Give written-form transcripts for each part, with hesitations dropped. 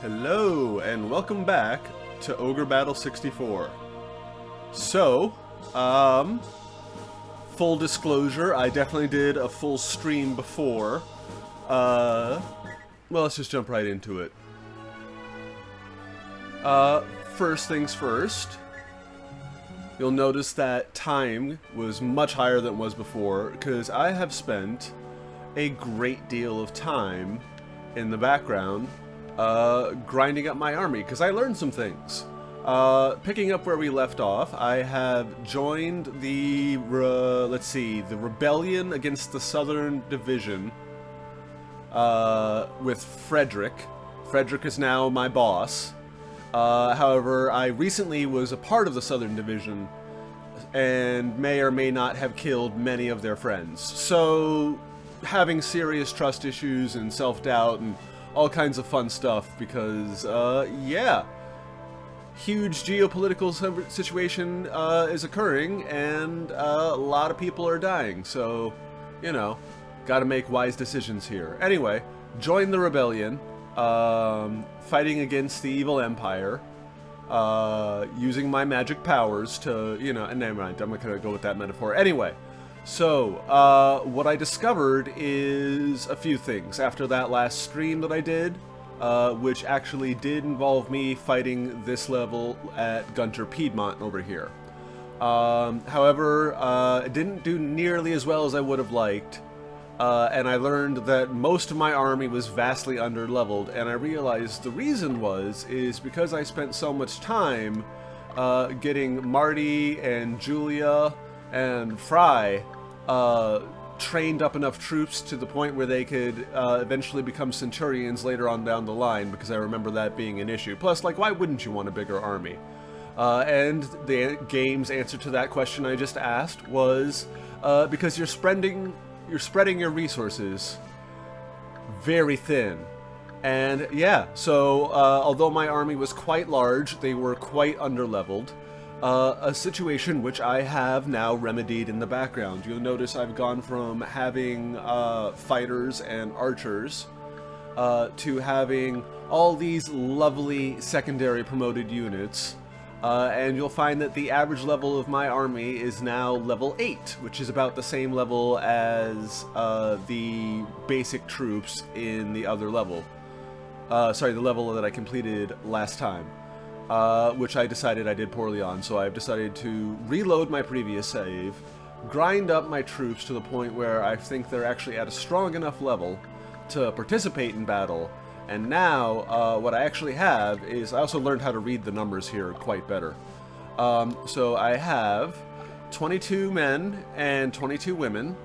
Hello, and welcome back to Ogre Battle 64. So, full disclosure, I definitely did a full stream before. Well, let's just jump right into it. First things first, you'll notice that time was much higher than it was before, because I have spent a great deal of time in the background grinding up my army, because I learned some things. Picking up where we left off, I have joined the, the rebellion against the Southern Division with Frederick. Frederick is now my boss. However, I recently was a part of the Southern Division and may or may not have killed many of their friends. So, having serious trust issues and self-doubt and all kinds of fun stuff because, yeah. Huge geopolitical situation is occurring and a lot of people are dying. So, you know, gotta make wise decisions here. Anyway, join the rebellion, fighting against the evil empire, using my magic powers to, you know, and never mind, I'm not gonna go with that metaphor. Anyway. So, what I discovered is a few things after that last stream that I did, which actually did involve me fighting this level at Gunter Piedmont over here. However, it didn't do nearly as well as I would have liked, and I learned that most of my army was vastly underleveled, and I realized the reason is because I spent so much time getting Marty and Julia and Fry trained up enough troops to the point where they could eventually become centurions later on down the line, because I remember that being an issue. Plus, like, why wouldn't you want a bigger army? And the game's answer to that question I just asked was because you're spreading your resources very thin. And yeah, so although my army was quite large, they were quite underleveled. A situation which I have now remedied in the background. You'll notice I've gone from having fighters and archers to having all these lovely secondary promoted units, and you'll find that the average level of my army is now level 8, which is about the same level as the basic troops in the other level. Sorry, the level that I completed last time. Which I decided I did poorly on, so I've decided to reload my previous save, grind up my troops to the point where I think they're actually at a strong enough level to participate in battle, and now what I actually have is, I also learned how to read the numbers here quite better. So I have 22 men and 22 women.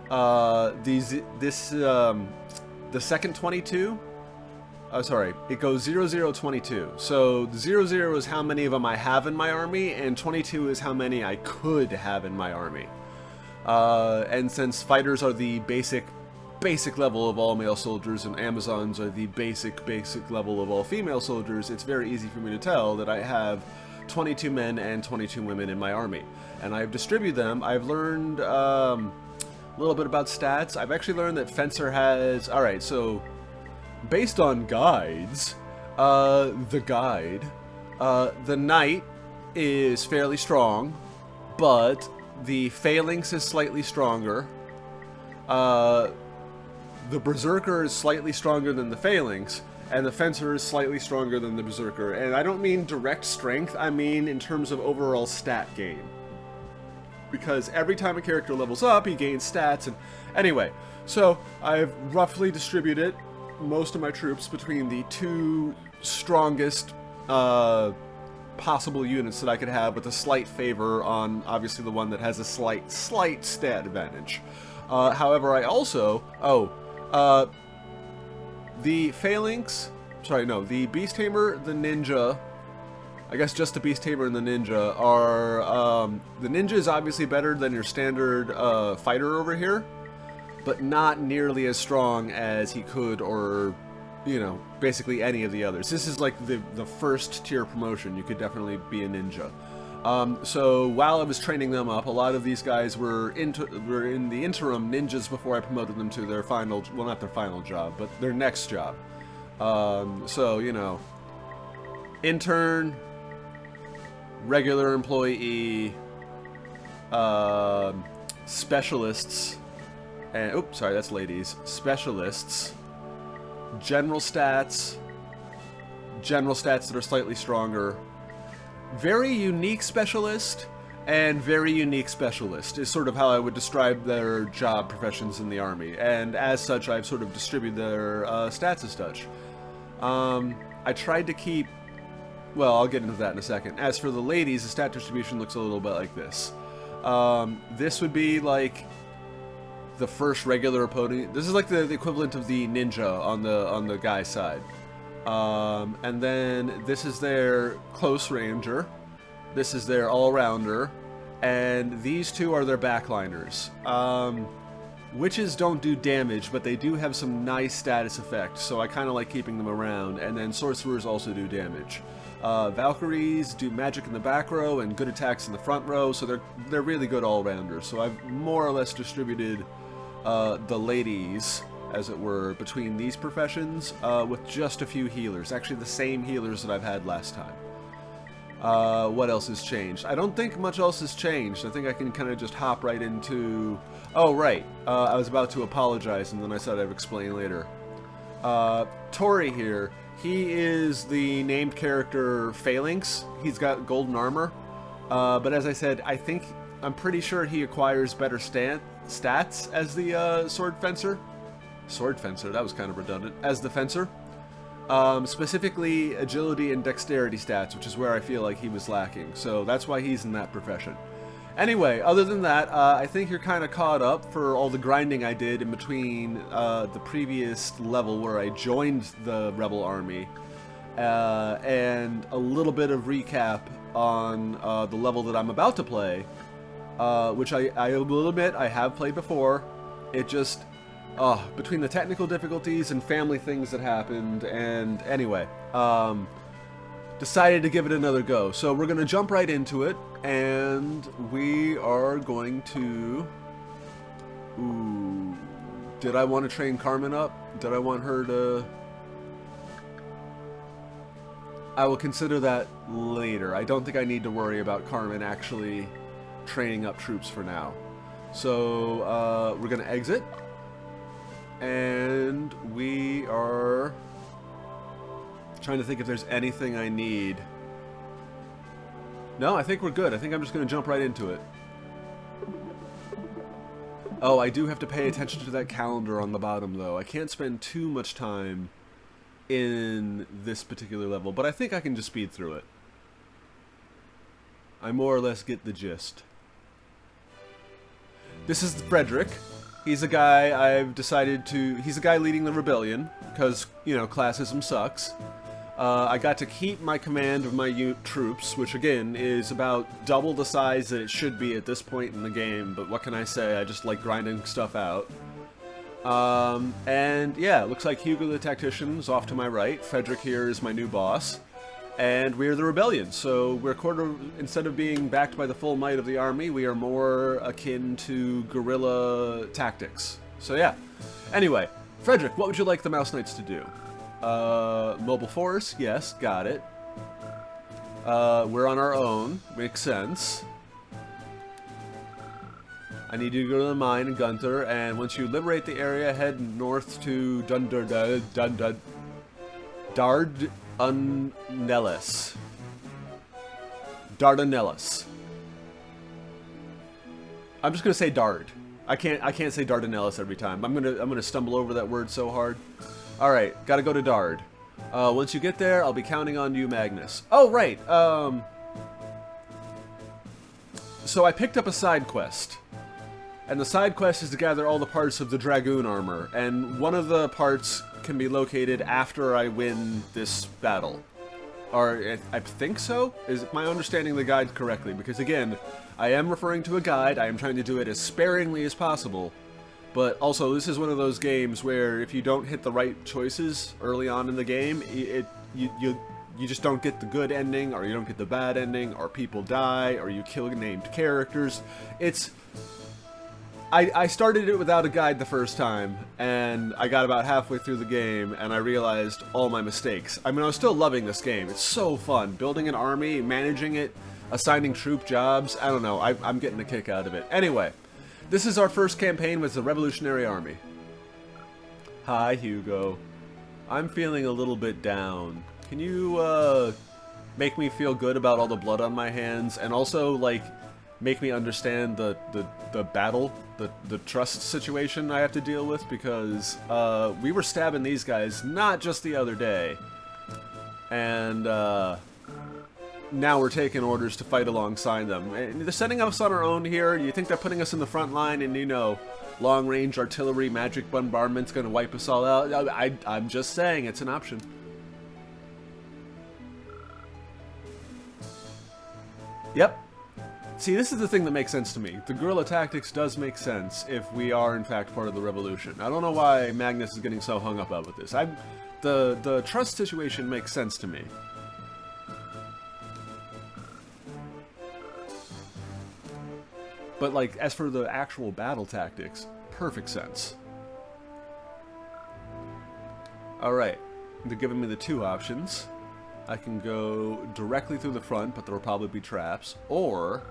The second 22... sorry, it goes 0022. So 00 is how many of them I have in my army, and 22 is how many I could have in my army. And since fighters are the basic level of all male soldiers, and Amazons are the basic level of all female soldiers, it's very easy for me to tell that I have 22 men and 22 women in my army. And I've distributed them. I've learned a little bit about stats. I've actually learned that Fencer has... Alright, so... based on guides, the Knight is fairly strong, but the Phalanx is slightly stronger. The Berserker is slightly stronger than the Phalanx, and the Fencer is slightly stronger than the Berserker. And I don't mean direct strength, I mean in terms of overall stat gain. Because every time a character levels up, he gains stats, and... Anyway, so I've roughly distributed most of my troops between the two strongest possible units that I could have, with a slight favor on obviously the one that has a slight stat advantage. However, I also... the Phalanx... Sorry, no, the Beast Tamer, the Ninja... I guess just the Beast Tamer and the Ninja are... the Ninja is obviously better than your standard fighter over here, but not nearly as strong as he could, or, you know, basically any of the others. This is like the first tier promotion. You could definitely be a ninja. So while I was training them up, a lot of these guys were in the interim ninjas before I promoted them to their final, well, not their final job, but their next job. So, you know, intern, regular employee, specialists, and, oops, sorry, that's ladies, specialists, general stats that are slightly stronger, very unique specialist, and very unique specialist is sort of how I would describe their job professions in the Army, and as such I've sort of distributed their stats as such. I tried to keep, well, I'll get into that in a second. As for the ladies, the stat distribution looks a little bit like this. This would be like the first regular opponent. This is like the equivalent of the ninja on the guy's side. And then this is their close ranger. This is their all-rounder. And these two are their backliners. Witches don't do damage, but they do have some nice status effects, so I kind of like keeping them around. And then sorcerers also do damage. Valkyries do magic in the back row and good attacks in the front row, so they're really good all-rounders. So I've more or less distributed the ladies, as it were, between these professions with just a few healers. Actually, the same healers that I've had last time. What else has changed? I don't think much else has changed. I think I can kind of just hop right into... Oh, right. I was about to apologize, and then I said I'd explain later. Tori here. He is the named character Phalanx. He's got golden armor. But as I said, I'm pretty sure he acquires better stats as the sword fencer. Sword fencer, that was kind of redundant. As the fencer. Specifically agility and dexterity stats, which is where I feel like he was lacking. So that's why he's in that profession. Anyway, other than that, I think you're kind of caught up for all the grinding I did in between the previous level where I joined the Rebel Army, and a little bit of recap on the level that I'm about to play, which I will admit I have played before. It just... between the technical difficulties and family things that happened, and anyway, decided to give it another go. So we're going to jump right into it, and we are going to... Ooh. Did I want to train Carmen up? Did I want her to... I will consider that later. I don't think I need to worry about Carmen actually training up troops for now. So, we're going to exit. And we are trying to think if there's anything I need. No, I think we're good. I think I'm just going to jump right into it. Oh, I do have to pay attention to that calendar on the bottom, though. I can't spend too much time in this particular level, but I think I can just speed through it. I more or less get the gist. This is Frederick. He's a guy I've decided to... He's a guy leading the rebellion, because, you know, classism sucks. I got to keep my command of my troops, which, again, is about double the size that it should be at this point in the game, but what can I say? I just like grinding stuff out. And, yeah, it looks like Hugo the Tactician's off to my right. Frederick here is my new boss. And we're the rebellion, so we're instead of being backed by the full might of the army, we are more akin to guerrilla tactics. So yeah. Anyway, Frederick, what would you like the Mouse Knights to do? Mobile force, yes, got it. We're on our own, makes sense. I need you to go to the mine in Gunther, and once you liberate the area, head north to Dardanelles. Dardanelles. I'm just gonna say Dard. I can't say Dardanelles every time. I'm gonna stumble over that word so hard. All right, gotta go to Dard. Once you get there, I'll be counting on you, Magnus. Oh right. So I picked up a side quest. And the side quest is to gather all the parts of the Dragoon armor, and one of the parts can be located after I win this battle. Or, I think so? Is my understanding the guide correctly? Because again, I am referring to a guide, I am trying to do it as sparingly as possible, but also this is one of those games where if you don't hit the right choices early on in the game, you just don't get the good ending, or you don't get the bad ending, or people die, or you kill named characters. I started it without a guide the first time, and I got about halfway through the game, and I realized all my mistakes. I mean, I was still loving this game. It's so fun. Building an army, managing it, assigning troop jobs. I don't know. I'm getting a kick out of it. Anyway, this is our first campaign with the Revolutionary Army. Hi, Hugo. I'm feeling a little bit down. Can you, make me feel good about all the blood on my hands, and also, like, make me understand the battle, the trust situation I have to deal with, because we were stabbing these guys not just the other day, and now we're taking orders to fight alongside them. And they're sending us on our own here. You think they're putting us in the front line, and you know, long-range artillery, magic bombardment's gonna wipe us all out? I'm just saying, it's an option. Yep. See, this is the thing that makes sense to me. The guerrilla tactics does make sense if we are, in fact, part of the revolution. I don't know why Magnus is getting so hung up with this. The trust situation makes sense to me. But, like, as for the actual battle tactics, perfect sense. Alright, they're giving me the two options. I can go directly through the front, but there will probably be traps, or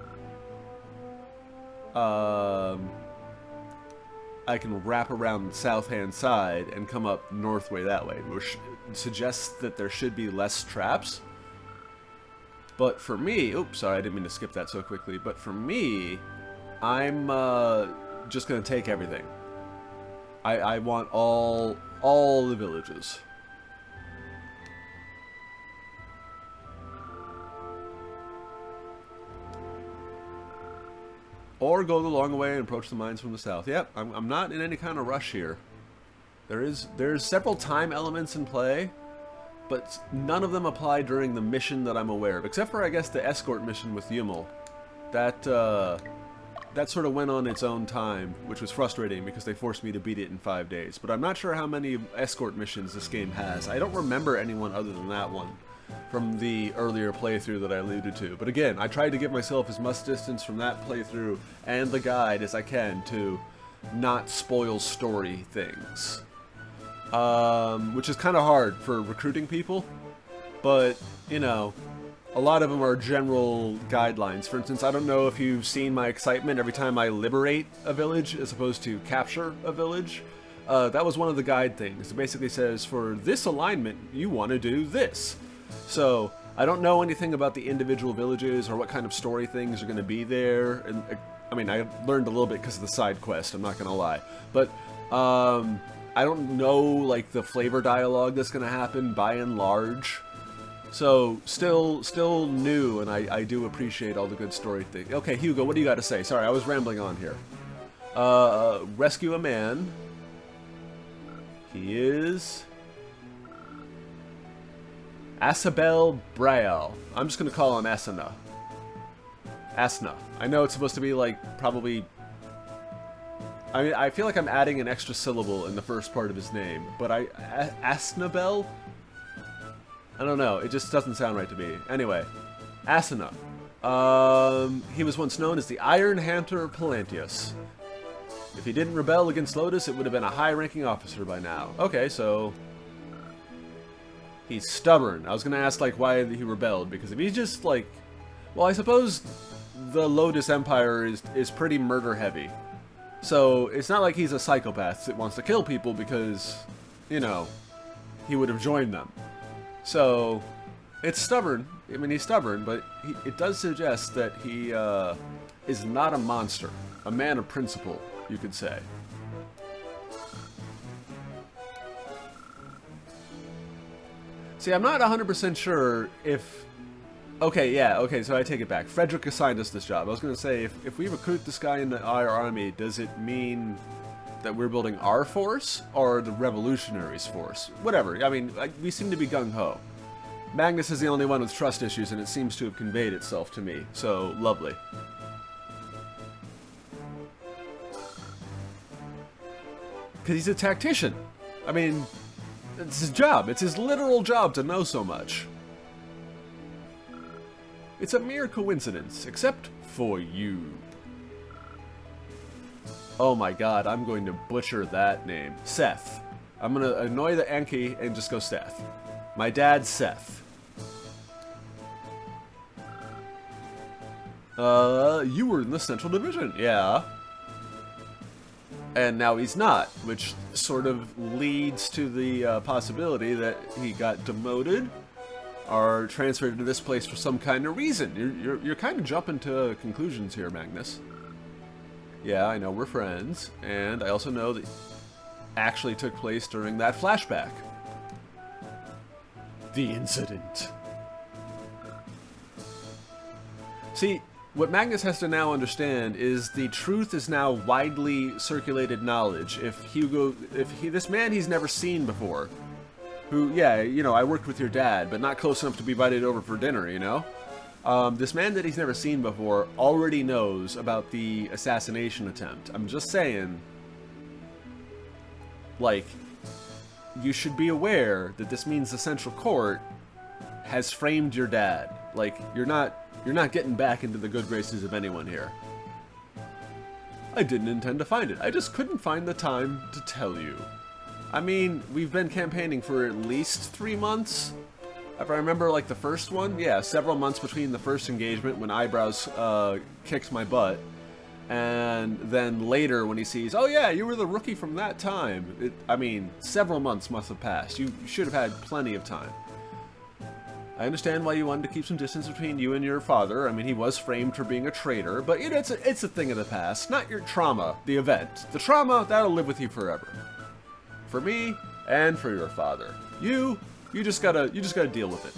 I can wrap around the south-hand side and come up north way that way, which suggests that there should be less traps. But for me, oops, sorry, I didn't mean to skip that so quickly, but for me, I'm just going to take everything. I want all the villages. Or go the long way and approach the mines from the south. Yep, I'm not in any kind of rush here. There's several time elements in play, but none of them apply during the mission that I'm aware of, except for, I guess, the escort mission with Yummel. That sort of went on its own time, which was frustrating because they forced me to beat it in 5 days. But I'm not sure how many escort missions this game has. I don't remember anyone other than that one from the earlier playthrough that I alluded to. But again, I tried to give myself as much distance from that playthrough and the guide as I can to not spoil story things. Which is kind of hard for recruiting people, but, you know, a lot of them are general guidelines. For instance, I don't know if you've seen my excitement every time I liberate a village as opposed to capture a village. That was one of the guide things. It basically says, for this alignment, you want to do this. So, I don't know anything about the individual villages or what kind of story things are going to be there. And I mean, I learned a little bit because of the side quest, I'm not going to lie. But, I don't know, like, the flavor dialogue that's going to happen by and large. So, still new, and I do appreciate all the good story things. Okay, Hugo, what do you got to say? Sorry, I was rambling on here. Rescue a man. He is Asabel Braille. I'm just going to call him Asana. Asna. I know it's supposed to be, like, probably... I mean, I feel like I'm adding an extra syllable in the first part of his name, but Asnabel? I don't know, it just doesn't sound right to me. Anyway, Asana. He was once known as the Iron Hunter Palantius. If he didn't rebel against Lotus, it would have been a high-ranking officer by now. Okay, so... he's stubborn. I was gonna ask, like, why he rebelled, because if he's just, like... well, I suppose the Lotus Empire is pretty murder-heavy. So, it's not like he's a psychopath that wants to kill people because, you know, he would have joined them. So, it's stubborn. I mean, he's stubborn, but it does suggest that he is not a monster. A man of principle, you could say. See, I'm not 100% sure if... okay, yeah, okay, so I take it back. Frederick assigned us this job. I was going to say, if we recruit this guy into our army, does it mean that we're building our force or the revolutionaries' force? Whatever. I mean, we seem to be gung-ho. Magnus is the only one with trust issues, and it seems to have conveyed itself to me. So, lovely. Because he's a tactician. I mean, it's his job. It's his literal job to know so much. It's a mere coincidence, except for you. Oh my god, I'm going to butcher that name. Seth. I'm going to annoy the Enki and just go Seth. My dad's Seth. You were in the Central Division. Yeah. And now he's not, which sort of leads to the possibility that he got demoted or transferred to this place for some kind of reason. You're kind of jumping to conclusions here, Magnus. Yeah, I know we're friends, and I also know that actually took place during that flashback. The incident. See, what Magnus has to now understand is the truth is now widely circulated knowledge. This man he's never seen before, who, yeah, you know, I worked with your dad, but not close enough to be invited over for dinner, you know? This man that he's never seen before already knows about the assassination attempt. I'm just saying, like, you should be aware that this means the Central Court has framed your dad. Like, you're not getting back into the good graces of anyone here. I didn't intend to find it. I just couldn't find the time to tell you. I mean, we've been campaigning for at least 3 months. If I remember, like, the first one, yeah, several months between the first engagement when Eyebrows kicked my butt, and then later when he sees, oh yeah, you were the rookie from that time. I mean, several months must have passed. You should have had plenty of time. I understand why you wanted to keep some distance between you and your father. I mean, he was framed for being a traitor, but you know, it's a thing of the past, not your trauma, the event. The trauma, that'll live with you forever. For me, and for your father. You just gotta deal with it.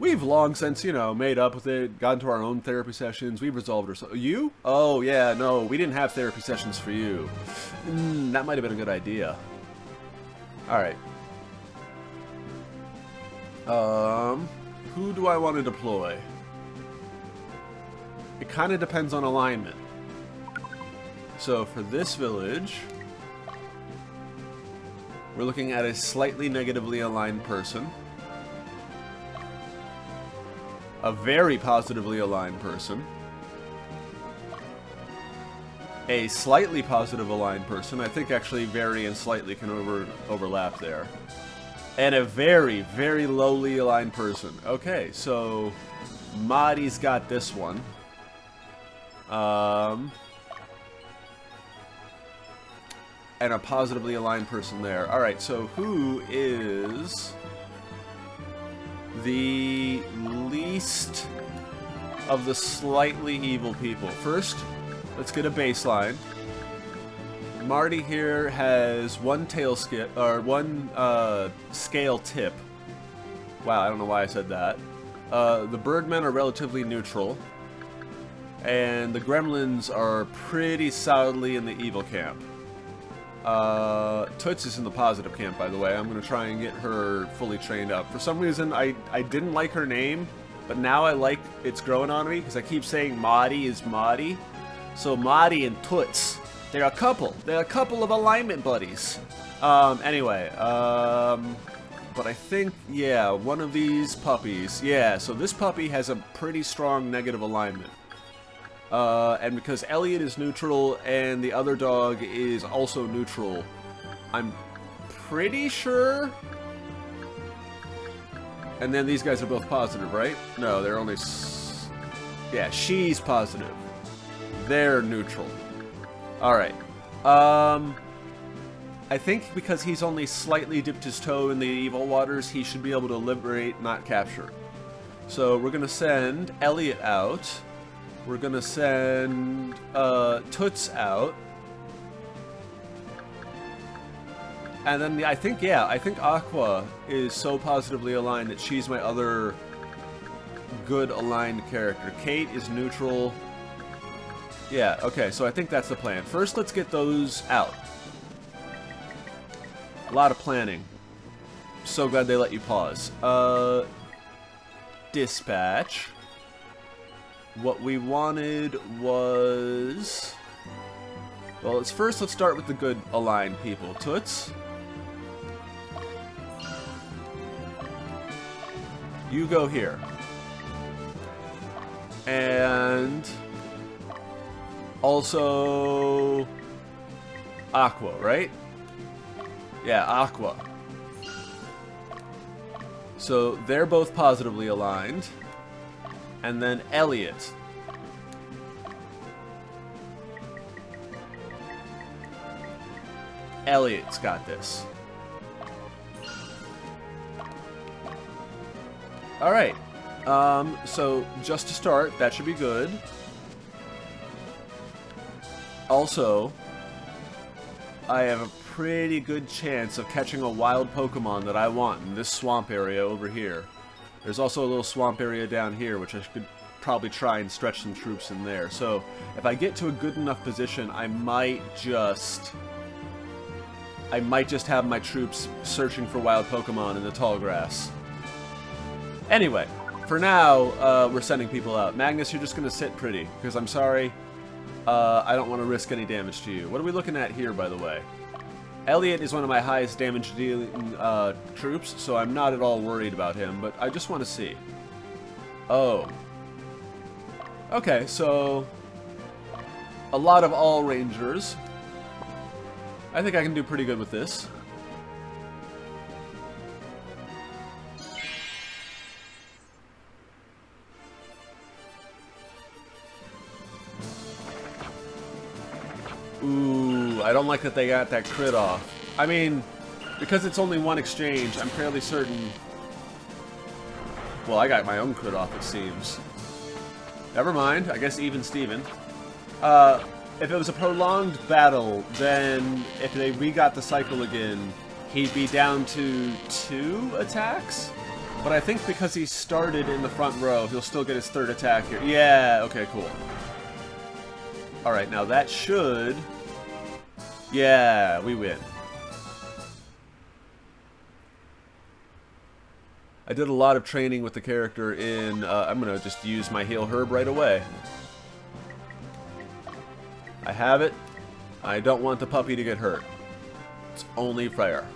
We've long since, you know, made up with it, gotten to our own therapy sessions, we've resolved ourselves. You? Oh, yeah, no, we didn't have therapy sessions for you. That might have been a good idea. Alright. Who do I want to deploy? It kind of depends on alignment. So for this village, we're looking at a slightly negatively aligned person, a very positively aligned person, a slightly positive aligned person. I think actually very and slightly can overlap there. And a very, very lowly aligned person. Okay, so Mahdi's got this one. And a positively aligned person there. Alright, so who is the least of the slightly evil people? First, let's get a baseline. Marty here has one tail skip, or one scale tip. Wow, I don't know why I said that. The Birdmen are relatively neutral. And the Gremlins are pretty solidly in the evil camp. Toots is in the positive camp, by the way. I'm going to try and get her fully trained up. For some reason, I didn't like her name, but now I like it's growing on me, because I keep saying Mahdi is Mahdi. So Mahdi and Toots, they're a couple. They're a couple of alignment buddies. Anyway, but I think, yeah, one of these puppies, yeah, so this puppy has a pretty strong negative alignment. And because Elliot is neutral and the other dog is also neutral, I'm pretty sure. And then these guys are both positive, right? No, they're only... Yeah, she's positive. They're neutral. Alright. I think because he's only slightly dipped his toe in the evil waters, he should be able to liberate, not capture. So we're going to send Elliot out. We're gonna send Toots out, and then I think Aqua is so positively aligned that she's my other good aligned character. Kate is neutral. Yeah, okay, so I think that's the plan. First, let's get those out. A lot of planning. So glad they let you pause. Dispatch. What we wanted was... Well, let's start with the good aligned people. Toots. You go here. And... Also, Aqua, right? Yeah, Aqua. So they're both positively aligned. And then Elliot. Elliot's got this. Alright. So just to start, that should be good. Also, I have a pretty good chance of catching a wild Pokemon that I want in this swamp area over here. There's also a little swamp area down here, which I could probably try and stretch some troops in there. So, if I get to a good enough position, I might just have my troops searching for wild Pokemon in the tall grass. Anyway, for now, we're sending people out. Magnus, you're just going to sit pretty, because I'm sorry. I don't want to risk any damage to you. What are we looking at here, by the way? Elliot is one of my highest damage dealing troops, so I'm not at all worried about him, but I just want to see. Oh. Okay, so a lot of all rangers. I think I can do pretty good with this. Ooh, I don't like that they got that crit off. I mean, because it's only one exchange, I'm fairly certain... Well, I got my own crit off, it seems. Never mind, I guess even Steven. If it was a prolonged battle, then if they re-got the cycle again, he'd be down to 2 attacks? But I think because he started in the front row, he'll still get his 3rd attack here. Yeah, okay, cool. Alright, now that should... Yeah, we win. I did a lot of training with the character in... I'm gonna just use my Heal Herb right away. I have it. I don't want the puppy to get hurt. It's only fair.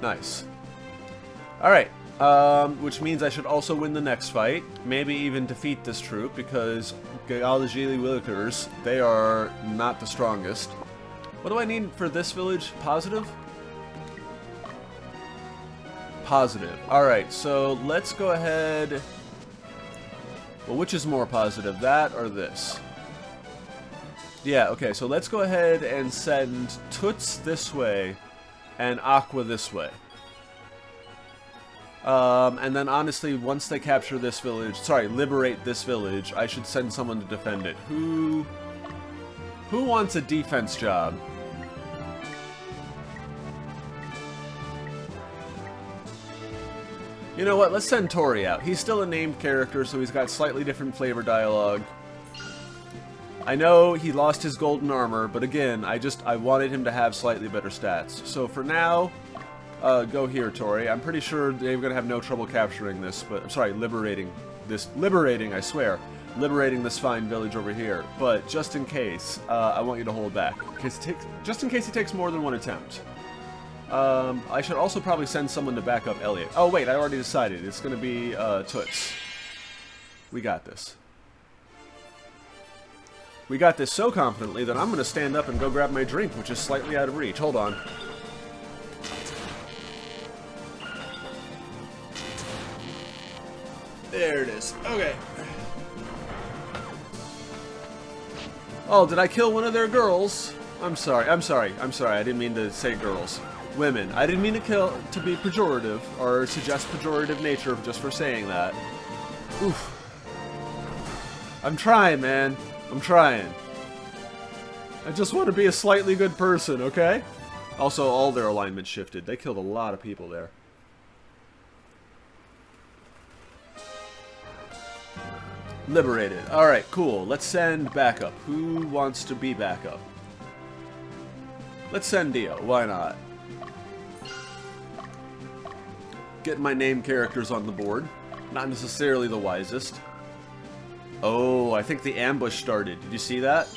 Nice. Alright. Which means I should also win the next fight. Maybe even defeat this troop, because Galagili Willikers, they are not the strongest. What do I need for this village? Positive? Positive. Alright, so let's go ahead... Well, which is more positive, that or this? Yeah, okay, so let's go ahead and send Toots this way and Aqua this way. And then honestly, once they capture this village, sorry, liberate this village, I should send someone to defend it. Who wants a defense job? You know what, let's send Tori out. He's still a named character, so he's got slightly different flavor dialogue. I know he lost his golden armor, but again, I wanted him to have slightly better stats. So for now, go here, Tori. I'm pretty sure they're gonna have no trouble capturing this, but I'm sorry, liberating, I swear, liberating this fine village over here. But just in case, I want you to hold back, just in case it takes more than one attempt. I should also probably send someone to back up Elliot. Oh wait, I already decided. It's gonna be Toots. We got this. We got this so confidently that I'm gonna stand up and go grab my drink, which is slightly out of reach. Hold on. There it is. Okay. Oh, did I kill one of their girls? I'm sorry. I didn't mean to say girls. Women. I didn't mean to be pejorative or suggest pejorative nature just for saying that. Oof. I'm trying, man. I'm trying. I just want to be a slightly good person, okay? Also, all their alignment shifted. They killed a lot of people there. Liberated. Alright, cool. Let's send backup. Who wants to be backup? Let's send Dio. Why not? Get my name characters on the board. Not necessarily the wisest. Oh, I think the ambush started. Did you see that?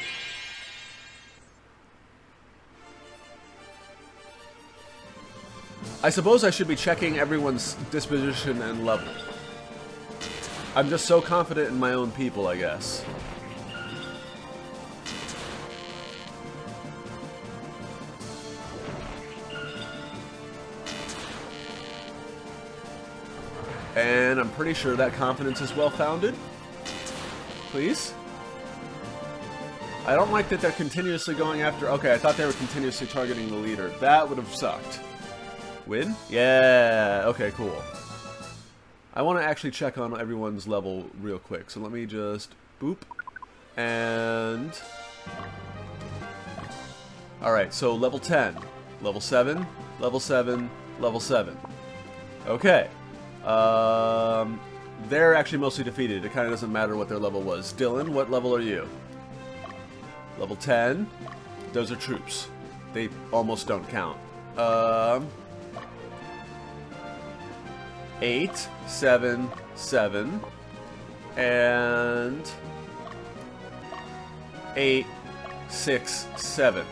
I suppose I should be checking everyone's disposition and level. I'm just so confident in my own people, I guess. And I'm pretty sure that confidence is well-founded. Please? I don't like that they're continuously going after... Okay, I thought they were continuously targeting the leader. That would have sucked. Win? Yeah! Okay, cool. I want to actually check on everyone's level real quick. So let me just... Boop. And... Alright, so level 10. Level 7. Level 7. Level 7. Okay. They're actually mostly defeated. It kind of doesn't matter what their level was. Dylan, what level are you? Level 10. Those are troops. They almost don't count. 8, 7, 7, and 8, 6, 7.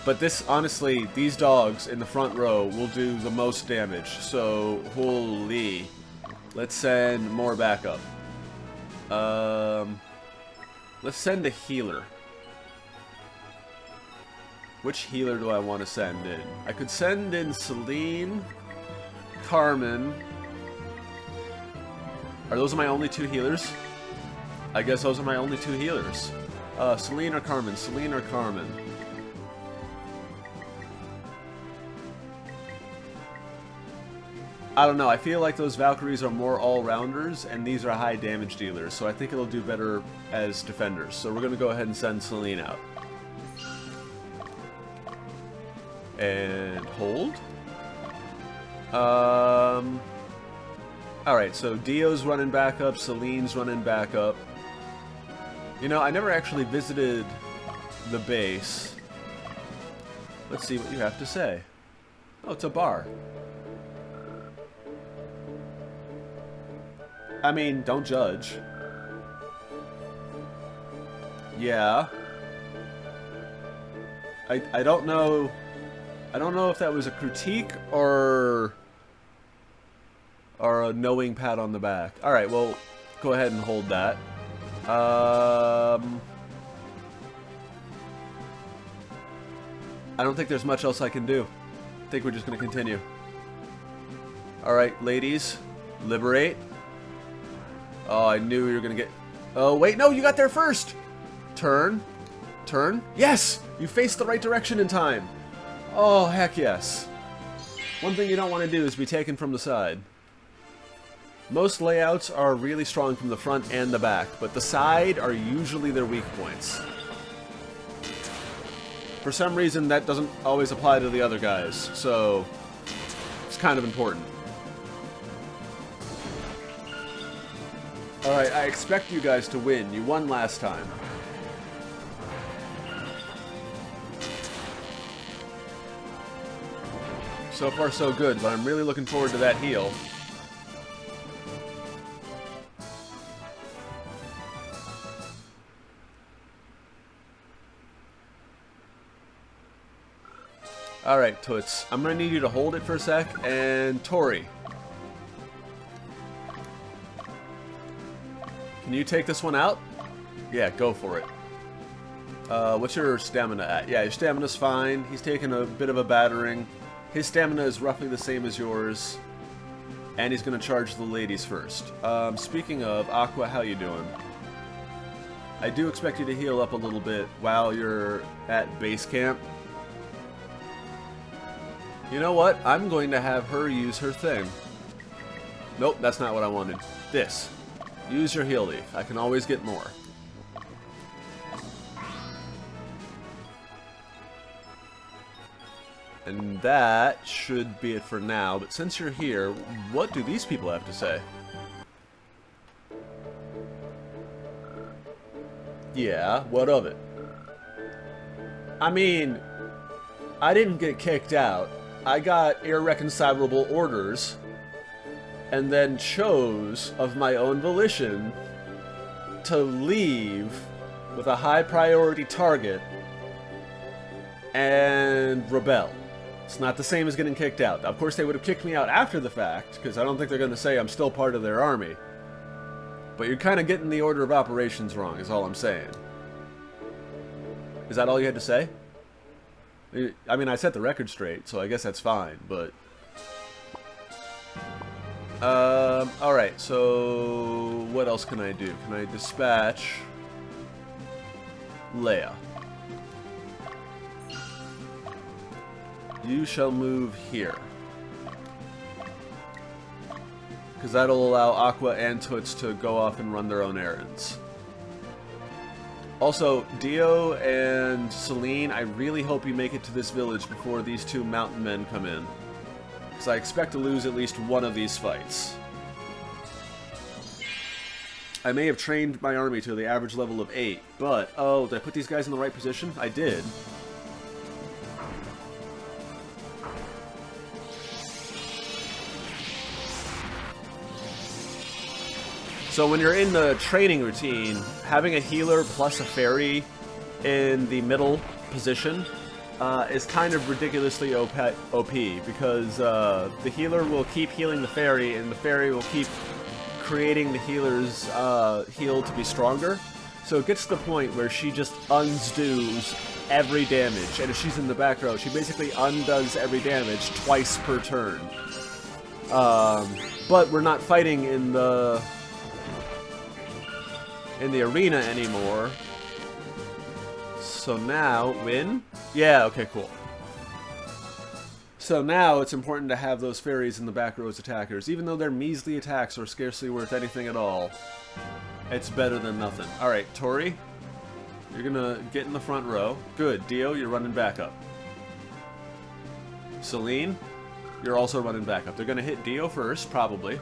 But this, honestly, these dogs in the front row will do the most damage. So, holy. Let's send more backup. Let's send a healer. Which healer do I want to send in? I could send in Celine, Carmen. Are those my only 2 healers? I guess those are my only 2 healers. Celine or Carmen? Celine or Carmen? I don't know, I feel like those Valkyries are more all-rounders, and these are high damage dealers, so I think it'll do better as defenders. So we're going to go ahead and send Celine out. And hold. Alright, so Dio's running back up, Celine's running back up. You know, I never actually visited the base. Let's see what you have to say. Oh, it's a bar. I mean, don't judge. Yeah. I don't know. I don't know if that was a critique or a knowing pat on the back. All right, well, go ahead and hold that. I don't think there's much else I can do. I think we're just going to continue. All right, ladies, liberate. Oh, I knew you were going to get... Oh, wait, no, you got there first! Turn. Turn. Yes! You faced the right direction in time. Oh, heck yes. One thing you don't want to do is be taken from the side. Most layouts are really strong from the front and the back, but the side are usually their weak points. For some reason, that doesn't always apply to the other guys, so it's kind of important. Alright, I expect you guys to win. You won last time. So far so good, but I'm really looking forward to that heal. Alright, Toots. I'm gonna need you to hold it for a sec, and Tori. Can you take this one out? Yeah, go for it. What's your stamina at? Yeah, your stamina's fine. He's taking a bit of a battering. His stamina is roughly the same as yours. And he's going to charge the ladies first. Speaking of, Aqua, how you doing? I do expect you to heal up a little bit while you're at base camp. You know what? I'm going to have her use her thing. Nope, that's not what I wanted. This. Use your heal leaf. I can always get more. And that should be it for now, but since you're here, what do these people have to say? Yeah, what of it? I mean, I didn't get kicked out. I got irreconcilable orders, and then chose, of my own volition, to leave with a high priority target and rebel. It's not the same as getting kicked out. Of course, they would have kicked me out after the fact, because I don't think they're going to say I'm still part of their army. But you're kind of getting the order of operations wrong, is all I'm saying. Is that all you had to say? I mean, I set the record straight, so I guess that's fine, but... alright, so... what else can I do? Can I dispatch... Leia? You shall move here. Because that'll allow Aqua and Toots to go off and run their own errands. Also, Dio and Celine, I really hope you make it to this village before these two mountain men come in. Because I expect to lose at least one of these fights. I may have trained my army to the average level of 8, but... oh, did I put these guys in the right position? I did. So when you're in the training routine, having a healer plus a fairy in the middle position is kind of ridiculously OP because the healer will keep healing the fairy and the fairy will keep creating the healer's heal to be stronger. So it gets to the point where she just undoes every damage, and if she's in the back row, she basically undoes every damage twice per turn. But we're not fighting in the arena anymore. So now, win? Yeah, okay, cool. So now it's important to have those fairies in the back row as attackers. Even though their measly attacks are scarcely worth anything at all, it's better than nothing. Alright, Tori, you're gonna get in the front row. Good. Dio, you're running back up. Celine, you're also running back up. They're gonna hit Dio first, probably.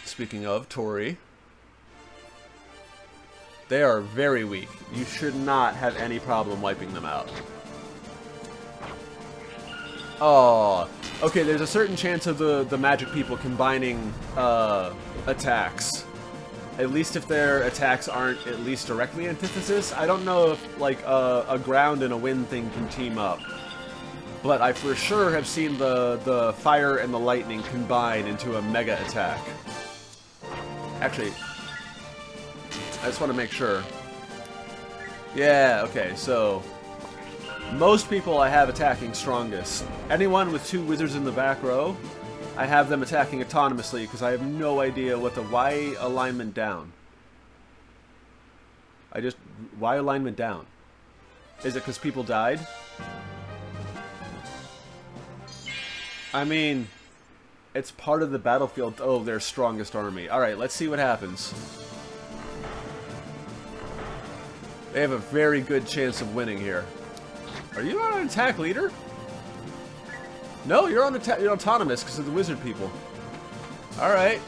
Speaking of, Tori. They are very weak. You should not have any problem wiping them out. Oh, okay, there's a certain chance of the magic people combining attacks. At least if their attacks aren't at least directly antithesis. I don't know if, like, a ground and a wind thing can team up. But I for sure have seen the fire and the lightning combine into a mega attack. Actually, I just want to make sure. Yeah, okay, so... most people I have attacking strongest. Anyone with 2 wizards in the back row, I have them attacking autonomously because I have no idea what the... why alignment down? Why alignment down? Is it because people died? I mean... it's part of the battlefield. Oh, their strongest army. Alright, let's see what happens. They have a very good chance of winning here. Are you not an attack leader? No, you're on you're autonomous because of the wizard people. Alright.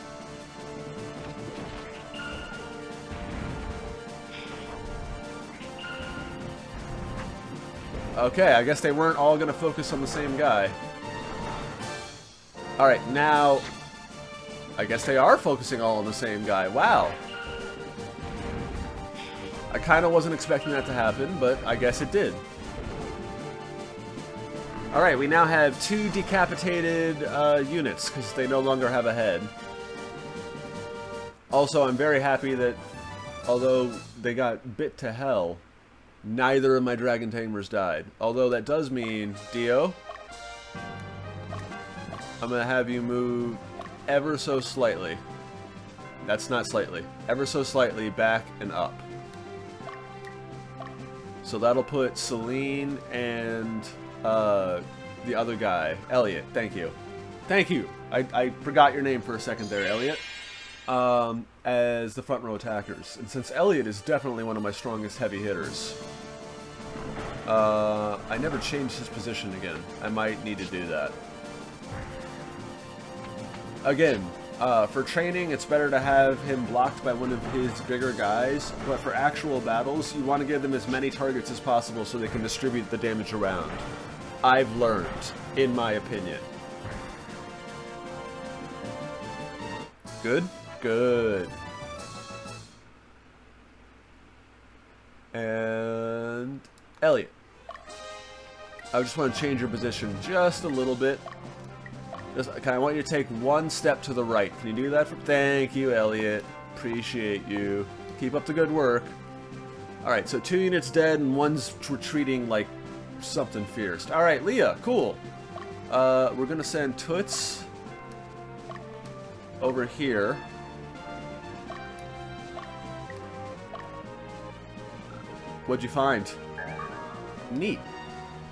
Okay, I guess they weren't all going to focus on the same guy. Alright, now... I guess they are focusing all on the same guy. Wow. I kind of wasn't expecting that to happen, but I guess it did. Alright, we now have 2 decapitated units, because they no longer have a head. Also, I'm very happy that, although they got bit to hell, neither of my Dragon Tamers died. Although that does mean, Dio, I'm going to have you move ever so slightly. That's not slightly. Ever so slightly back and up. So that'll put Celine and the other guy, Elliot. Thank you. Thank you. I forgot your name for a second there, Elliot. As the front row attackers. And since Elliot is definitely one of my strongest heavy hitters, I never changed his position again. I might need to do that. Again, for training, it's better to have him blocked by one of his bigger guys, but for actual battles, you want to give them as many targets as possible so they can distribute the damage around. I've learned, in my opinion. Good? Good. And... Elliot. I just want to change your position just a little bit. I want you to take one step to the right. Can you do that? Thank you, Elliot. Appreciate you. Keep up the good work. Alright, so 2 units dead and one's retreating like something fierce. Alright, Leah, cool. We're gonna send Toots over here. What'd you find? Neat.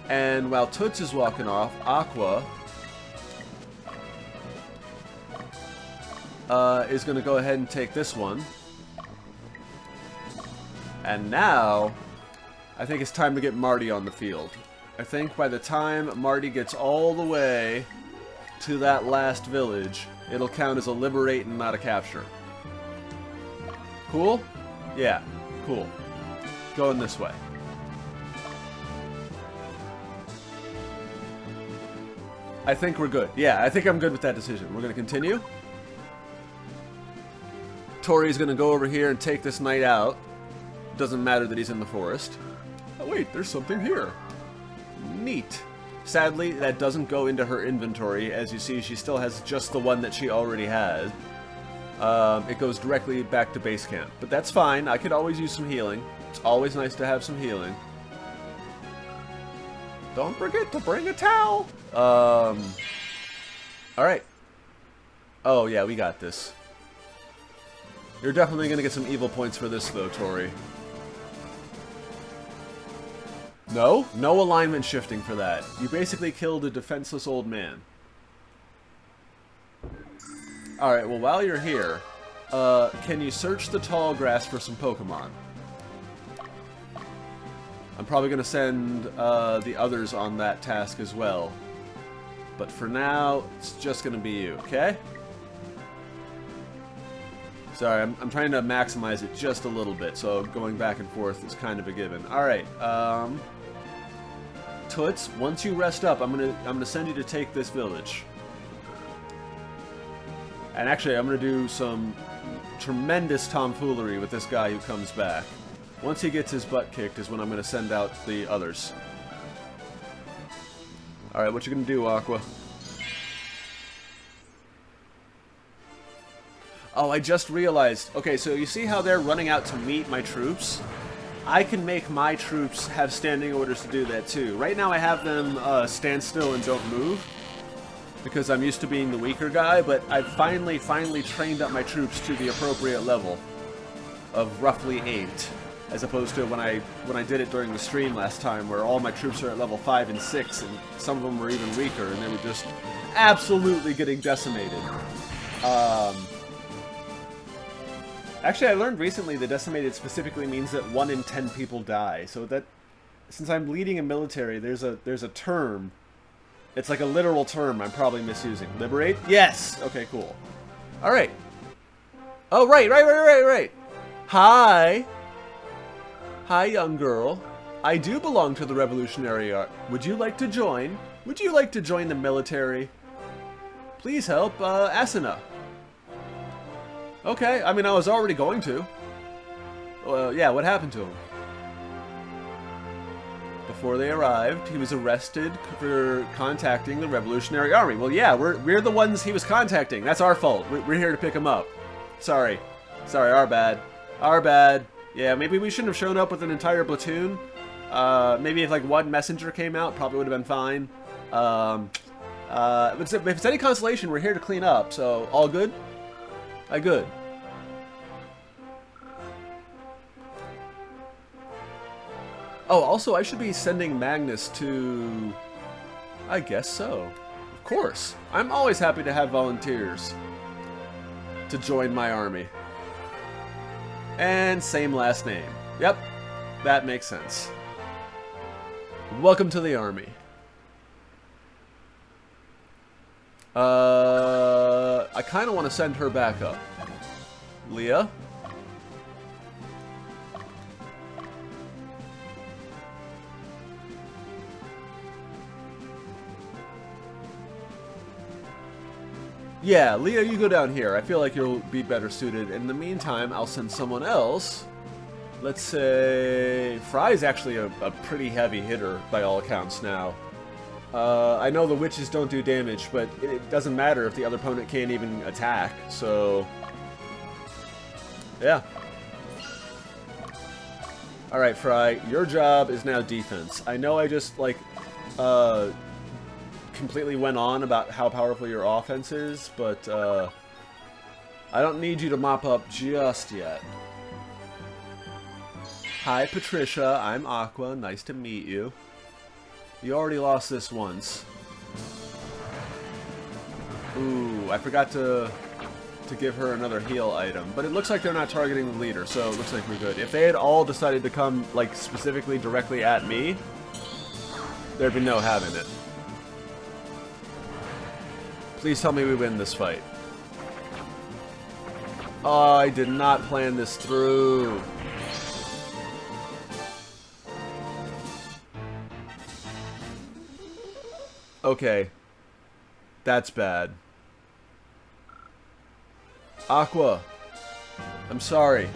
And while Toots is walking off, Aqua is going to go ahead and take this one. And now, I think it's time to get Marty on the field. I think by the time Marty gets all the way to that last village, it'll count as a liberate and not a capture. Cool? Yeah, cool. Going this way. I think we're good. Yeah, I think I'm good with that decision. We're going to continue. Tori's going to go over here and take this knight out. Doesn't matter that he's in the forest. Oh wait, there's something here. Neat. Sadly, that doesn't go into her inventory. As you see, she still has just the one that she already has. It goes directly back to base camp. But that's fine. I could always use some healing. It's always nice to have some healing. Don't forget to bring a towel. Alright. Oh, yeah, we got this. You're definitely going to get some evil points for this, though, Tori. No? No alignment shifting for that. You basically killed a defenseless old man. Alright, well, while you're here, can you search the tall grass for some Pokemon? I'm probably going to send the others on that task as well. But for now, it's just going to be you, okay? Sorry, I'm trying to maximize it just a little bit, so going back and forth is kind of a given. Alright, Toots, once you rest up, I'm gonna send you to take this village. And actually, I'm gonna do some tremendous tomfoolery with this guy who comes back. Once he gets his butt kicked is when I'm gonna send out the others. Alright, what you gonna do, Aqua? Oh, I just realized. Okay, so you see how they're running out to meet my troops? I can make my troops have standing orders to do that too. Right now I have them stand still and don't move, because I'm used to being the weaker guy, but I've finally trained up my troops to the appropriate level of roughly 8, as opposed to when I did it during the stream last time, where all my troops are at level 5 and 6, and some of them were even weaker, and they were just absolutely getting decimated. Actually, I learned recently that decimated specifically means that 1 in 10 people die. So that, since I'm leading a military, there's a term. It's like a literal term I'm probably misusing. Liberate? Yes! Okay, cool. Alright. Oh, right. Hi! Hi, young girl. I do belong to the Revolutionary Army. Would you like to join? Would you like to join the military? Please help, Asuna. Okay, I mean, I was already going to. Yeah, what happened to him? Before they arrived, he was arrested for contacting the Revolutionary Army. Well, yeah, we're the ones he was contacting. That's our fault. We're here to pick him up. Sorry, our bad. Our bad. Yeah, maybe we shouldn't have shown up with an entire platoon. Maybe if, like, one messenger came out, probably would have been fine. If it's any consolation, we're here to clean up, so all good? Good. Oh, also, I should be sending Magnus to... I guess so. Of course. I'm always happy to have volunteers to join my army. And same last name. Yep, that makes sense. Welcome to the army. I kind of want to send her back up. Leah? Yeah, Leah, you go down here. I feel like you'll be better suited. In the meantime, I'll send someone else. Let's say... Fry's actually a pretty heavy hitter, by all accounts, now. I know the witches don't do damage, but it doesn't matter if the other opponent can't even attack, so... Yeah. Alright, Fry, your job is now defense. I know I just, like, completely went on about how powerful your offense is, but, I don't need you to mop up just yet. Hi, Patricia. I'm Aqua. Nice to meet you. You already lost this once. Ooh, I forgot to give her another heal item. But it looks like they're not targeting the leader, so it looks like we're good. If they had all decided to come, like, specifically directly at me, there'd be no having it. Please tell me we win this fight. Oh, I did not plan this through. Okay. That's bad. Aqua. I'm sorry.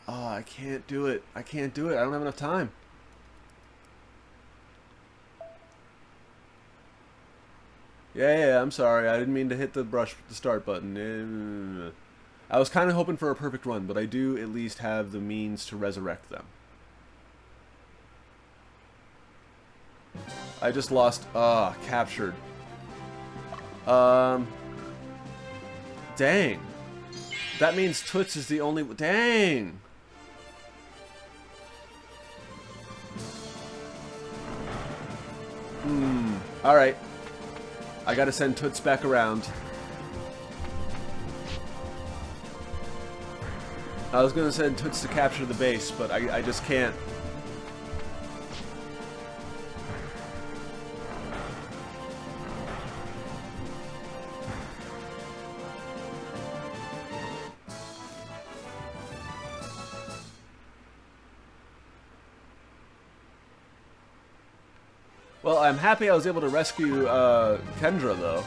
Oh, I can't do it. I can't do it. I don't have enough time. Yeah, I'm sorry. I didn't mean to hit the start button. I was kind of hoping for a perfect run, but I do at least have the means to resurrect them. I just lost. Captured. Dang. That means Toots is the only. Dang. Alright. I gotta send Toots back around. I was gonna send Toots to capture the base, but I just can't. Well, I'm happy I was able to rescue Kendra, though.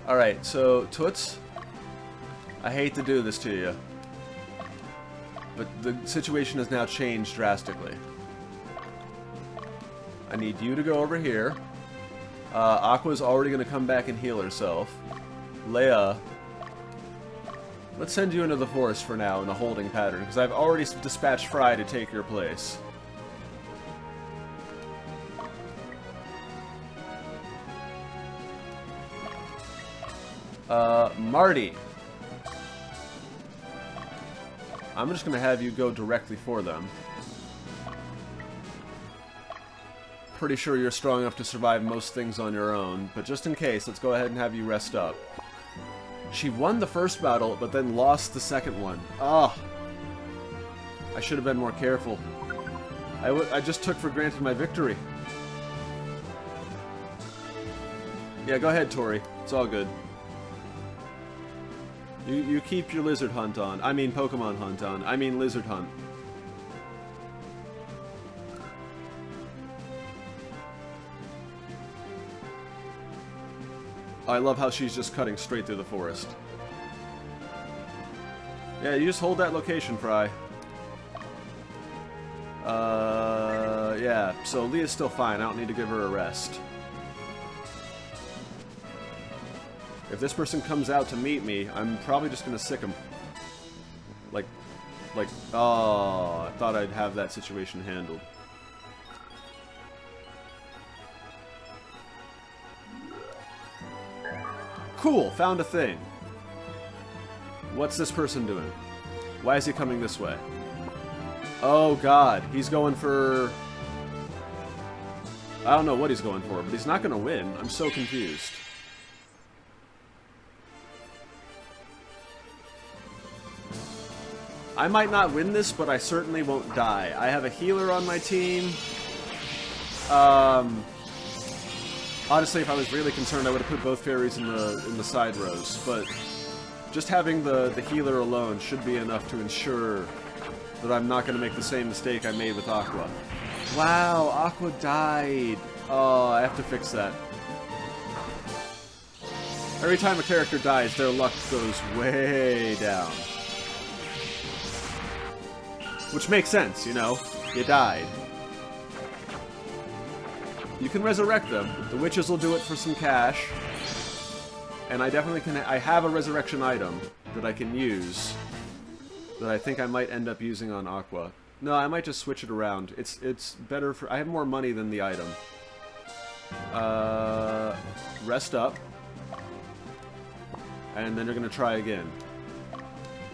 Alright, so, Toots, I hate to do this to you, but the situation has now changed drastically. I need you to go over here. Aqua's already going to come back and heal herself. Leia, let's send you into the forest for now in a holding pattern, because I've already dispatched Fry to take your place. Marty. I'm just gonna have you go directly for them. Pretty sure you're strong enough to survive most things on your own, but just in case, let's go ahead and have you rest up. She won the first battle, but then lost the second one. Ah! I should have been more careful. I just took for granted my victory. Yeah, go ahead, Tori. It's all good. You keep your lizard hunt on. I mean Pokemon hunt on. I mean lizard hunt. I love how she's just cutting straight through the forest. Yeah, you just hold that location, Fry. Yeah, so Leah's still fine. I don't need to give her a rest. If this person comes out to meet me, I'm probably just gonna sick him. Oh, I thought I'd have that situation handled. Cool, found a thing. What's this person doing? Why is he coming this way? Oh god, he's going for... I don't know what he's going for, but he's not gonna win. I'm so confused. I might not win this, but I certainly won't die. I have a healer on my team. Honestly, if I was really concerned, I would have put both fairies in the side rows. But just having the healer alone should be enough to ensure that I'm not going to make the same mistake I made with Aqua. Wow, Aqua died. Oh, I have to fix that. Every time a character dies, their luck goes way down. Which makes sense, you know? You died. You can resurrect them. The witches will do it for some cash. And I definitely can... I have a resurrection item that I can use. That I think I might end up using on Aqua. No, I might just switch it around. It's better for... I have more money than the item. Rest up. And then you're going to try again.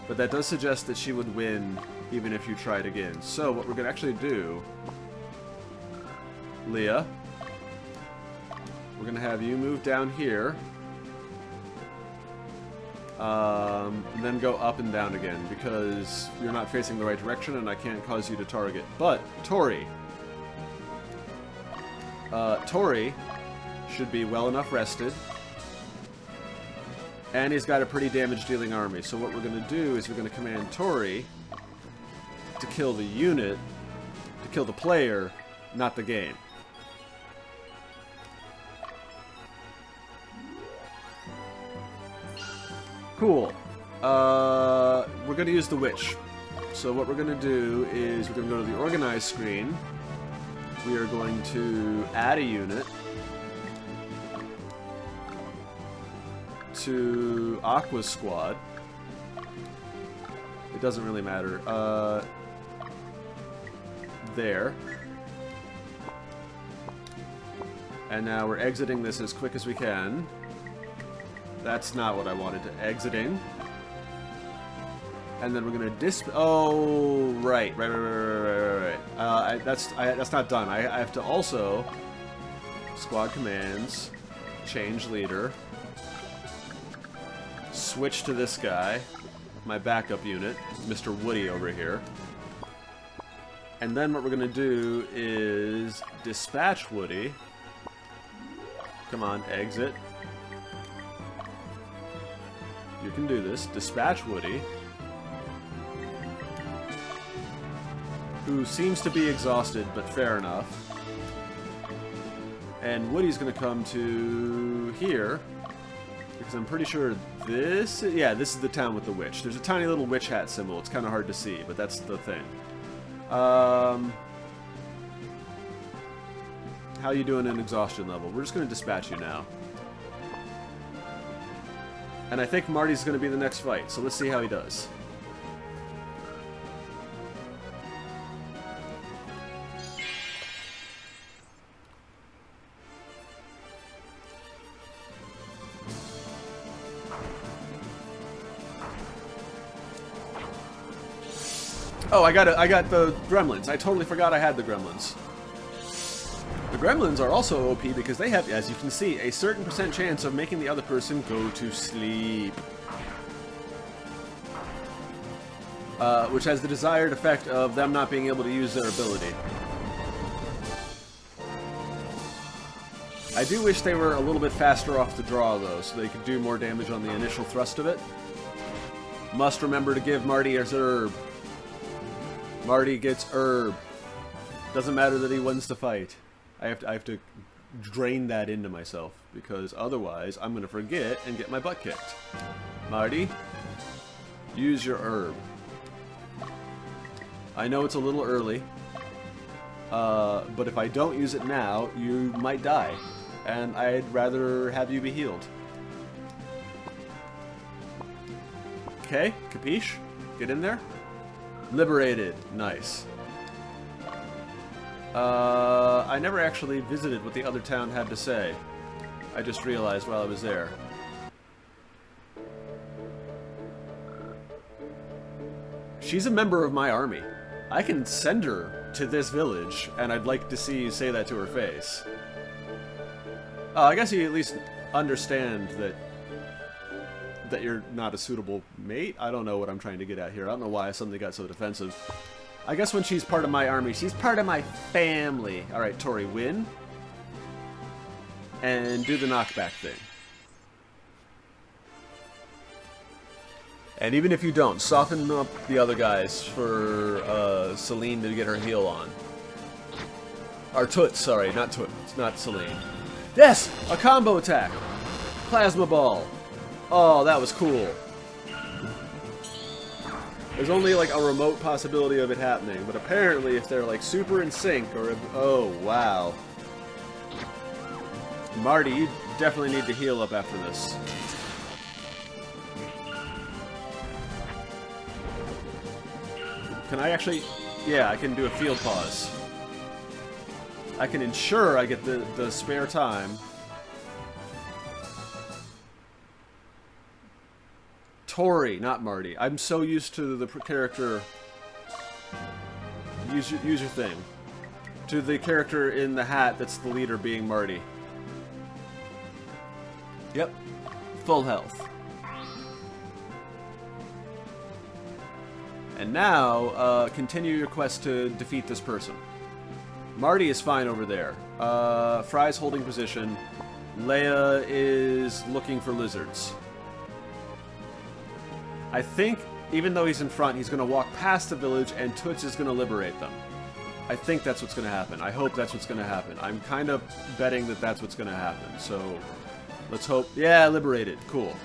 But that does suggest that she would win even if you tried again. So what we're going to actually do... Leah. We're going to have you move down here. And then go up and down again, because you're not facing the right direction and I can't cause you to target. But, Tori. Tori should be well enough rested. And he's got a pretty damage-dealing army. So what we're going to do is we're going to command Tori to kill the unit, to kill the player, not the game. Cool. We're going to use the witch. So what we're going to do is we're going to go to the organize screen. We are going to add a unit to Aqua's squad. It doesn't really matter. There. And now we're exiting this as quick as we can. That's not what I wanted to... Exiting. And then we're gonna Oh, right. That's not done. I have to also... Squad commands. Change leader. Switch to this guy. My backup unit. Mr. Woody over here. And then what we're gonna do is... Dispatch Woody. Come on, exit. You can do this. Dispatch Woody. Who seems to be exhausted, but fair enough. And Woody's going to come to here. Because I'm pretty sure this... Yeah, this is the town with the witch. There's a tiny little witch hat symbol. It's kind of hard to see, but that's the thing. How you doing in exhaustion level? We're just going to dispatch you now. And I think Marty's going to be the next fight, so let's see how he does. Oh, I got the gremlins. I totally forgot I had the gremlins. The gremlins are also OP because they have, as you can see, a certain % chance of making the other person go to sleep. Which has the desired effect of them not being able to use their ability. I do wish they were a little bit faster off the draw, though, so they could do more damage on the initial thrust of it. Must remember to give Marty his herb. Marty gets herb. Doesn't matter that he wins the fight. I have to drain that into myself, because otherwise I'm going to forget and get my butt kicked. Marty, use your herb. I know it's a little early, but if I don't use it now, you might die, and I'd rather have you be healed. Okay, capiche? Get in there. Liberated. Nice. I never actually visited what the other town had to say. I just realized while I was there. She's a member of my army. I can send her to this village, and I'd like to see you say that to her face. I guess you at least understand that you're not a suitable mate? I don't know what I'm trying to get at here. I don't know why I suddenly got so defensive. I guess when she's part of my army, she's part of my family. Alright, Tori, win. And do the knockback thing. And even if you don't, soften up the other guys for Celine to get her heal on. Or Toots, sorry, not Toots, not Celine. Yes! A combo attack! Plasma Ball! Oh, that was cool. There's only like a remote possibility of it happening, but apparently if they're like super in sync, or if, oh wow. Marty, you definitely need to heal up after this. Can I actually... Yeah, I can do a field pause. I can ensure I get the spare time. Tori, not Marty. I'm so used to the character... Use your thing. To the character in the hat that's the leader being Marty. Yep. Full health. And now, continue your quest to defeat this person. Marty is fine over there. Fry's holding position. Leia is looking for lizards. I think, even though he's in front, he's going to walk past the village and Toots is going to liberate them. I think that's what's going to happen. I hope that's what's going to happen. I'm kind of betting that that's what's going to happen. So, let's hope... Yeah, liberated. Cool.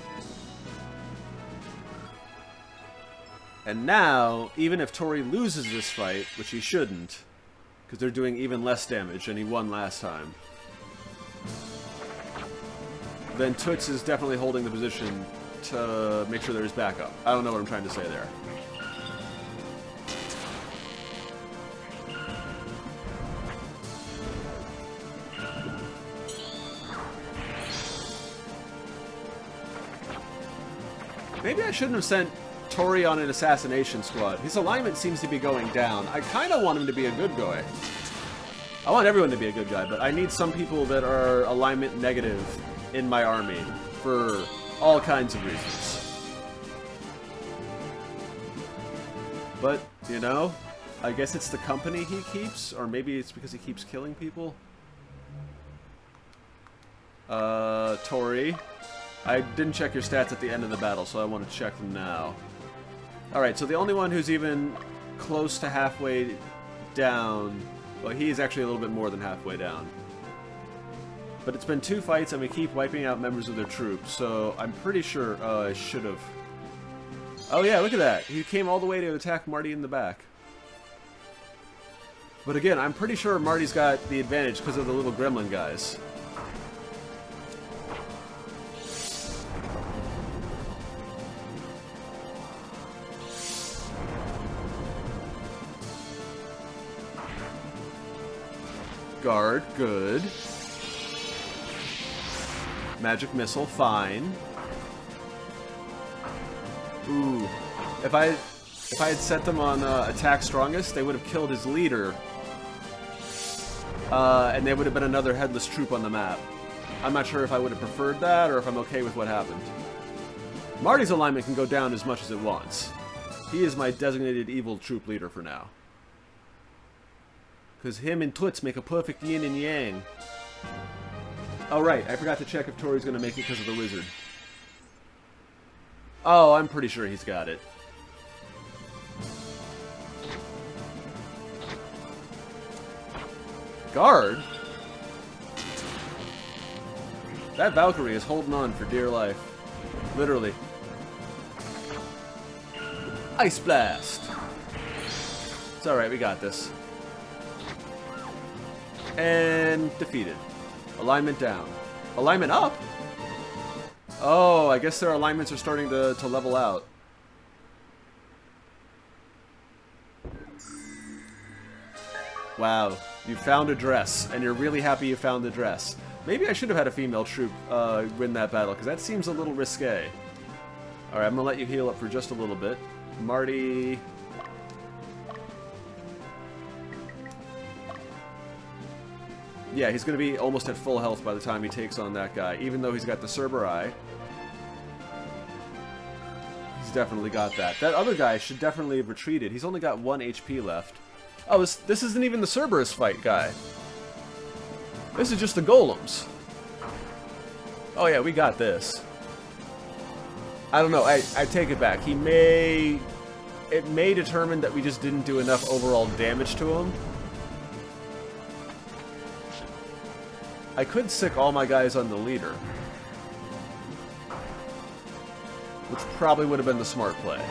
And now, even if Tori loses this fight, which he shouldn't, because they're doing even less damage and he won last time, then Toots is definitely holding the position to make sure there's backup. I don't know what I'm trying to say there. Maybe I shouldn't have sent Tori on an assassination squad. His alignment seems to be going down. I kind of want him to be a good guy. I want everyone to be a good guy, but I need some people that are alignment negative in my army for all kinds of reasons. But, you know, I guess it's the company he keeps, or maybe it's because he keeps killing people. Tori. I didn't check your stats at the end of the battle, so I want to check them now. Alright, so the only one who's even close to halfway down... Well, he's actually a little bit more than halfway down. But it's been 2 fights, and we keep wiping out members of their troops, so I'm pretty sure... I should have... Oh yeah, look at that! He came all the way to attack Marty in the back. But again, I'm pretty sure Marty's got the advantage because of the little gremlin guys. Guard, good. Magic missile, fine. Ooh, if I had set them on attack strongest, they would have killed his leader, and they would have been another headless troop on the map. I'm not sure if I would have preferred that or if I'm okay with what happened. Marty's alignment can go down as much as it wants. He is my designated evil troop leader for now. Because him and Toots make a perfect yin and yang. Oh, right. I forgot to check if Tori's going to make it because of the wizard. Oh, I'm pretty sure he's got it. Guard? That Valkyrie is holding on for dear life. Literally. Ice Blast! It's alright, we got this. And defeated. Alignment down. Alignment up? Oh, I guess their alignments are starting to level out. Wow, you found a dress, and you're really happy you found the dress. Maybe I should have had a female troop win that battle, because that seems a little risque. Alright, I'm going to let you heal up for just a little bit. Marty... Yeah, he's going to be almost at full health by the time he takes on that guy, even though he's got the Cerber Eye. He's definitely got that. That other guy should definitely have retreated. He's only got 1 HP left. Oh, this isn't even the Cerberus fight guy. This is just the golems. Oh yeah, we got this. I don't know, I take it back. It may determine that we just didn't do enough overall damage to him. I could sick all my guys on the leader. Which probably would have been the smart play.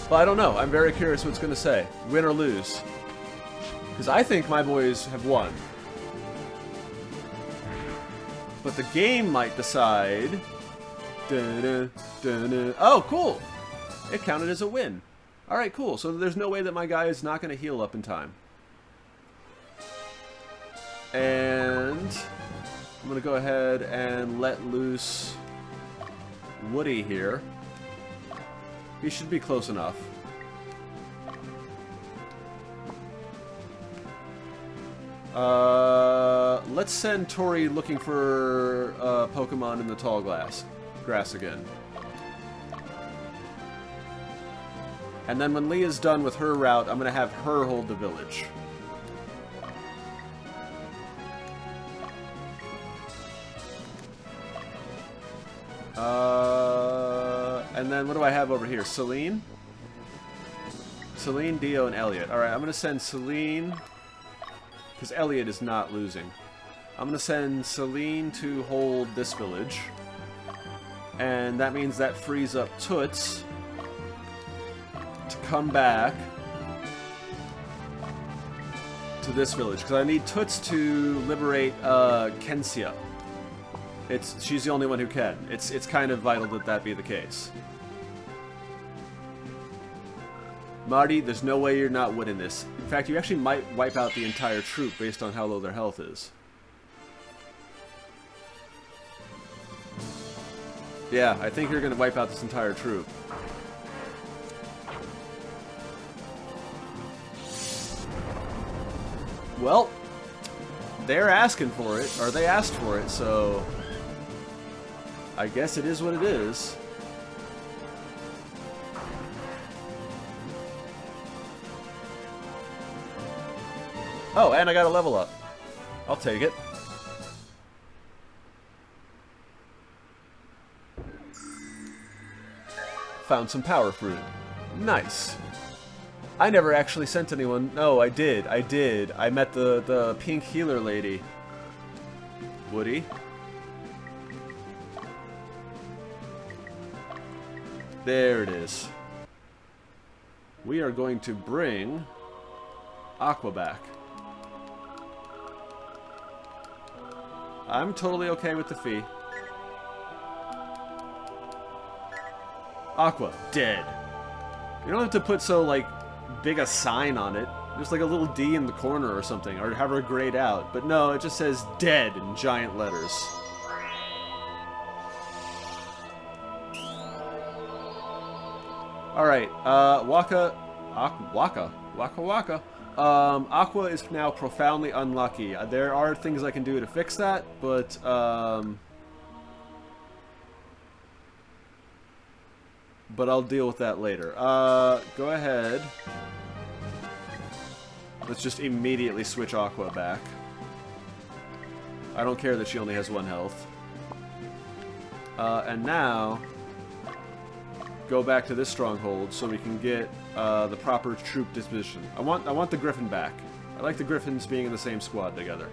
But I don't know. I'm very curious what it's going to say. Win or lose. Because I think my boys have won. But the game might decide... Oh, cool! It counted as a win. Alright, cool. So there's no way that my guy is not going to heal up in time. And I'm going to go ahead and let loose Woody here. He should be close enough. Let's send Tori looking for Pokemon in the tall grass again. And then when Leah's done with her route, I'm going to have her hold the village. And then what do I have over here? Celine? Celine, Dio, and Elliot. Alright, I'm going to send Celine... because Elliot is not losing. I'm going to send Celine to hold this village. And that means that frees up Toots to come back to this village. Because I need Toots to liberate Kensia. She's the only one who can. It's kind of vital that that be the case. Marty, there's no way you're not winning this. In fact, you actually might wipe out the entire troop based on how low their health is. Yeah, I think you're going to wipe out this entire troop. Well, they're asking for it, or they asked for it, so I guess it is what it is. Oh, and I got a level up. I'll take it. Found some power fruit. Nice. I never actually sent anyone. No, I did. I met the pink healer lady. Woody. There it is. We are going to bring Aqua back. I'm totally okay with the fee. Aqua, dead. You don't have to put so, like, big a sign on it. Just like a little D in the corner or something, or have her grayed out. But no, it just says dead in giant letters. Alright, Waka. Aqua is now profoundly unlucky. There are things I can do to fix that, but I'll deal with that later. Go ahead. Let's just immediately switch Aqua back. I don't care that she only has 1 health. And now, go back to this stronghold so we can get the proper troop disposition. I want the Griffin back. I like the Griffins being in the same squad together.